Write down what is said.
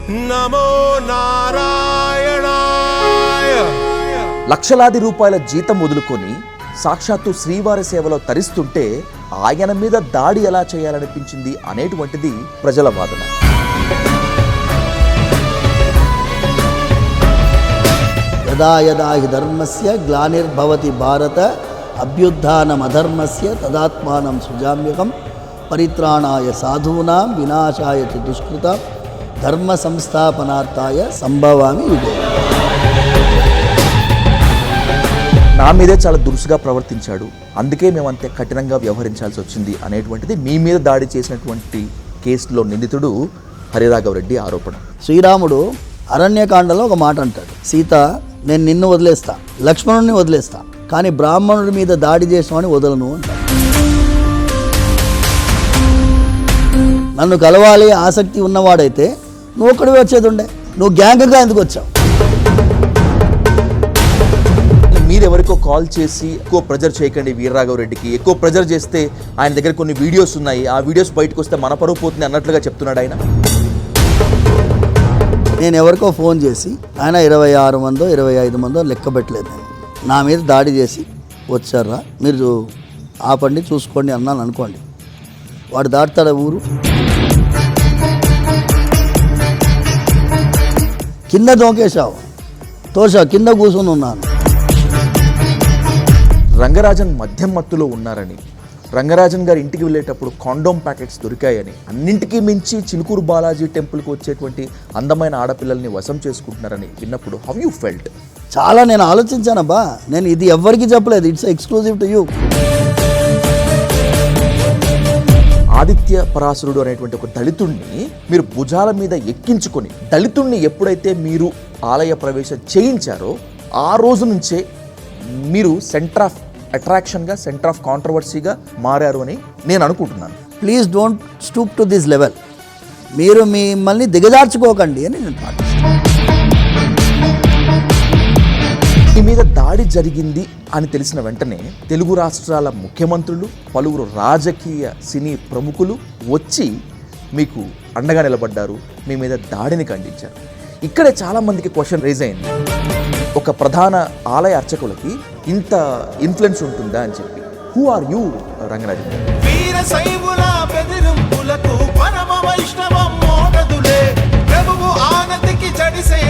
నమో నారాయణాయ. లక్షలాది రూపాయల జీతం వదులుకొని సాక్షాత్తు శ్రీవారి సేవలో తరిస్తుంటే ఆయన మీద దాడి ఎలా చేయాలనిపించింది అనేటువంటిది ప్రజల వాదన. యదా యదా హి ధర్మస్య గ్లానిర్భవతి భారత అభ్యుత్థానమధర్మస్య తదాత్మానం సృజామ్యకం పరిత్రాణాయ సాధూనాం వినాశాయ చ దుష్కృతాం ధర్మ సంస్థాపనార్థాయ సంభవామి యుగే. నా మీదే చాలా దురుసుగా ప్రవర్తించాడు, అందుకే మేము అంతే కఠినంగా వ్యవహరించాల్సి వచ్చింది అనేటువంటిది మీ మీద దాడి చేసినటువంటి కేసులో నిందితుడు హరిరాఘవ రెడ్డి ఆరోపణ. శ్రీరాముడు అరణ్యకాండలో ఒక మాట అంటాడు, సీత నేను నిన్ను వదిలేస్తా, లక్ష్మణుడిని వదిలేస్తా, కానీ బ్రాహ్మణుడి మీద దాడి చేసామని వదలను అంటాడు. నన్ను కలవాలి ఆసక్తి ఉన్నవాడైతే నువ్వు ఒక్కడివి వచ్చేది ఉండే, నువ్వు గ్యాంగ్గా ఎందుకు వచ్చావు? మీరు ఎవరికో కాల్ చేసి ఎక్కువ ప్రెజర్ చేయకండి వీరరాఘవ రెడ్డికి, ఎక్కువ ప్రెజర్ చేస్తే ఆయన దగ్గర కొన్ని వీడియోస్ ఉన్నాయి, ఆ వీడియోస్ బయటకు వస్తే మన పరువు పోతుంది అన్నట్లుగా చెప్తున్నాడు ఆయన. నేను ఎవరికో ఫోన్ చేసి ఆయన 26 మందో 25 మందో లెక్క పెట్టలేదు, నా మీద దాడి చేసి వచ్చారా మీరు ఆపండి చూసుకోండి అన్నాను అనుకోండి, వాడు దాటుతాడా ఊరు? కింద దోకేశావు, తోసా కింద కూర్చొని ఉన్నాను. రంగరాజన్ మద్యం మత్తులో ఉన్నారని, రంగరాజన్ గారి ఇంటికి వెళ్ళేటప్పుడు కాండోమ్ ప్యాకెట్స్ దొరికాయని, అన్నింటికీ మించి చిలుకూరు బాలాజీ టెంపుల్కి వచ్చేటువంటి అందమైన ఆడపిల్లల్ని వశం చేసుకుంటున్నారని విన్నప్పుడు హౌ యూ ఫెల్ట్? చాలా నేను ఆలోచించానబ్బా, నేను ఇది ఎవ్వరికి చెప్పలేదు, it's exclusive to you. Aditya పరాశరుడు అనేటువంటి ఒక దళితుణ్ణి మీరు భుజాల మీద ఎక్కించుకొని, దళితుణ్ణి ఎప్పుడైతే మీరు ఆలయ ప్రవేశం చేయించారో ఆ రోజు నుంచే మీరు సెంటర్ ఆఫ్ అట్రాక్షన్గా, సెంటర్ ఆఫ్ కాంట్రవర్సీగా మారారు అని నేను అనుకుంటున్నాను. Please don't stoop to this level, మీరు మిమ్మల్ని దిగజార్చుకోకండి అని నేను ప్రార్థిస్తున్నాను. మీ మీద దాడి జరిగింది అని తెలిసిన వెంటనే తెలుగు రాష్ట్రాల ముఖ్యమంత్రులు, పలువురు రాజకీయ సినీ ప్రముఖులు వచ్చి మీకు అండగా నిలబడ్డారు, మీ మీద దాడిని ఖండించారు. ఇక్కడే చాలామందికి క్వశ్చన్ రేజ్ అయింది, ఒక ప్రధాన ఆలయ అర్చకులకి ఇంత ఇన్ఫ్లుయెన్స్ ఉంటుందా అని చెప్పి. Who are you Rangarajan? వీర శైవుల బెదిరింపులకు పరమ వైష్ణవం మోగదులే, ప్రభువు ఆనతికి జడిసే